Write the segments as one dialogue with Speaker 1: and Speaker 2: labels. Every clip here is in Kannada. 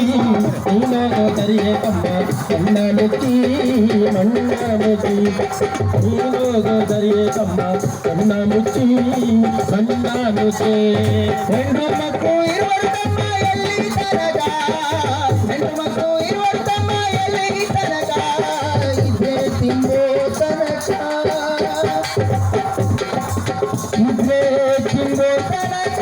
Speaker 1: ನೀನೋಗೋ ದರಿಯೇ ಕಮ್ಮ ಕಣ್ಣ ಮುಚ್ಚಿ ಮಣ್ಣ ಮುಚ್ಚಿ ನೀನೋಗೋ ದರಿಯೇ ಕಮ್ಮ ಕಣ್ಣ ಮುಚ್ಚಿ ಮಣ್ಣ ಮುಚ್ಚಿ ಹೆಣ್ಣು ಮಕ್ಕಳು ಇರುವರು ತಮ್ಮ ಎಲ್ಲಿ ತನಕ ಹೆಣ್ಣು ಮಕ್ಕಳು ಇರುವರು ತಮ್ಮ ಎಲ್ಲಿ ತನಕ ಇದೇ ತಿಂಬೋ ತನಕ ಇದೇ ತಿಂಬೋ ತನಕ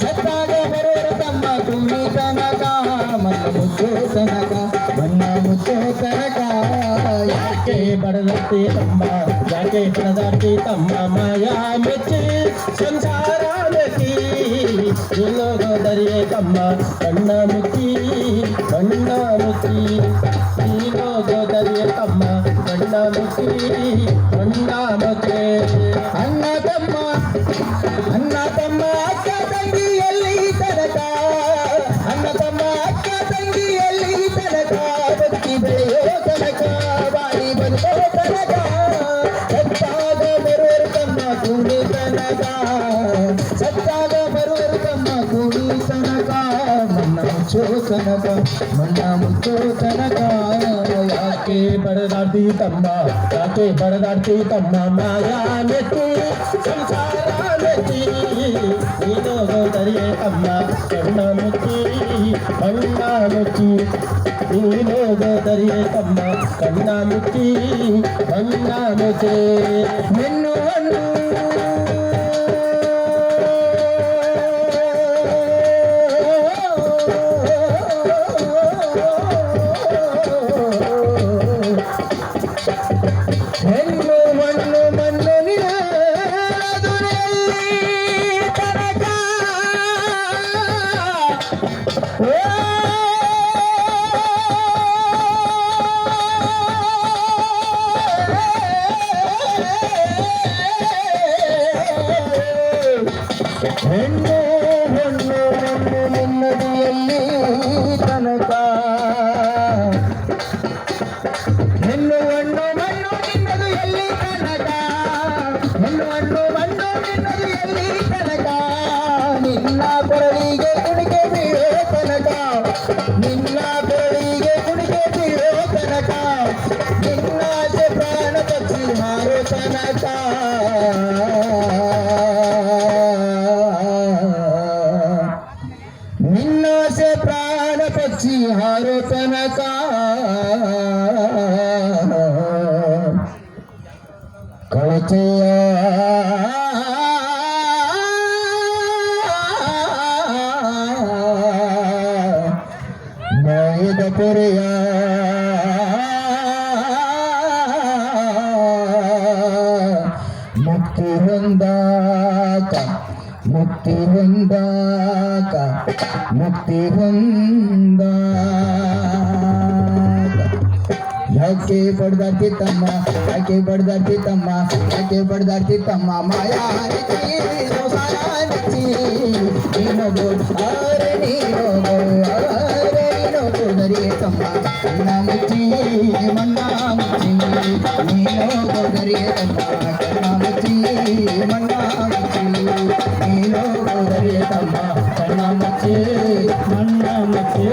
Speaker 1: ಸತ್ತಾಗ ಬರುವರು ತಮ್ಮ ಕೂಲಿ ತನಕ ಮಣ್ಣ ಮುಚ್ಚೋ ತನಕ ಮಣ್ಣ ಮುಚ್ಚೋ ತನಕ ಯಾಕೆ ಬಡದತ್ತೆ ತಮ್ಮ ಯಾಕೆ ಬಡದತ್ತೆ ತಮ್ಮ ಮಾಯಾ ಮೆಚ್ಚಿ ಸಂಸಾರ ಮೆಚ್ಚಿ ನೀನೋಗೋ ದರಿಯೇ ತಮ್ಮ ಕಣ್ಣ ಮುಚ್ಚಿ ಕಣ್ಣ ಮುಚ್ಚಿ ನೀನೋಗೋ ದರಿಯೇ ತಮ್ಮ ಕಣ್ಣ ಮುಚ್ಚಿ ಕಣ್ಣ ಮುಚ್ಚಿ ಅಣ್ಣ ತಮ್ಮ ಅಕ್ಕ ತಂಗಿಯಲ್ಲಿ ತನಕ ಅಣ್ಣ ತಮ್ಮ ಅಕ್ಕ ತಂಗಿಯಲ್ಲಿ ತನಕ ಬದುಕಿ ಬೆಳೆಯೋ ತನಕ ಬಾಳಿ ಬದುಕೋ ತನಕ ಸತ್ತಾಗ ಬರುವರು ತಮ್ಮ ಕೂಡಿ ತನಕ ಸತ್ತಾಗ ಬರುವರು ತಮ್ಮ ಕೂಡಿ ತನಕ ಮಣ್ಣ ಮುಚ್ಚೋ ತನಕ ಮಣ್ಣ ಮುಚ್ಚೋ ತನಕ ಯಾಕೆ ಬಡದಾಡ್ತಿ ತಮ್ಮ ಯಾಕೆ ಬಡದಾಡ್ತಿ ತಮ್ಮ ಮಾಯಾ ಮೆಚ್ಚಿ ಸಂಸಾರ ಮೆಚ್ಚಿ ನೀನೋಗೋ ದರಿಯೇ ತಮ್ಮ ಕಣ್ಣ ಮುಚ್ಚಿ ಕಣ್ಣ ಮುಚ್ಚಿ ನೀನೋಗೋ ದರಿಯೇ ತಮ್ಮ ಕಣ್ಣ ಮುಚ್ಚಿ ಕಣ್ಣ ಮುಚ್ಚಿ ಹೆಣ್ಣುವನ್ನು ಹೆಣ್ಣು ಮಣ್ಣು ಮಣ್ಣು ತನಕ ಹೆಣ್ಣು ಹೆಣ್ಣು ಹೆಣ್ಣು ನಿನ್ನದಿಯಲ್ಲಿ ತನಕ ಹೆಣ್ಣು ಹಣ್ಣು ಮಣ್ಣು ನಿನ್ನದು ಎಲ್ಲಿ ತನಕ ಹೆಣ್ಣು ಹಣ್ಣು ಮಣ್ಣು ನಿನ್ನದು ಎಲ್ಲಿ ತನಕ ನಿನ್ನ ಕೊರಳಿಗೆ ಕುಣಿಕೆ ಬೀಳೋ ತನಕ ನಿನ್ನ ಕೊರಳಿಗೆ ಕುಣಿಕೆ ಬೀಳೋ ತನಕ ನಿನ್ನಾಸೆ ಪ್ರಾಣ ಪಕ್ಷಿ ಹಾರೋ ತನಕ ನಿನ್ನಾಸೆ ಪ್ರಾಣ ಪಕ್ಷಿ ಹಾರೋ ತನಕ ಕಳಚೆಯ ಮಾಯದ ಪೊರೆಯ ಮುಕ್ತಿ ಹೊಂದಾಕ ಮುಕ್ತಿ ಹೊಂದಾಕ ಮುಕ್ತಿ ಹೊಂದಾಕ ಯಾಕೆ ಬಡ್ದಾಡ್ತಿ ತಮ್ಮ ಯಾಕೆ ಬಡ್ದಾಡ್ತಿ ತಮ್ಮ ಯಾಕೆ ಬಡ್ದಾಡ್ತಿ ತಮ್ಮ ಮಾಯಾ ಸಂಸಾರ ನೆಚ್ಚಿ ನೀನೋಗೋ ನೀನೋಗೋ ದರಿಯೇ ತಮ್ಮ ಕಣ್ಣ ಮುಚ್ಚಿ ಮಣ್ಣ ಮುಚ್ಚಿ ನೀನೋಗೋ ದರಿಯೇ ತಮ್ಮ ಕಣ್ಣ ಮುಚ್ಚಿ ಮಣ್ಣ ಮುಚ್ಚಿ ನೀನೋಗೋ ದರಿಯೇ ತಮ್ಮ ಕಣ್ಣ ಮುಚ್ಚಿ ಮಣ್ಣ ಮುಚ್ಚಿ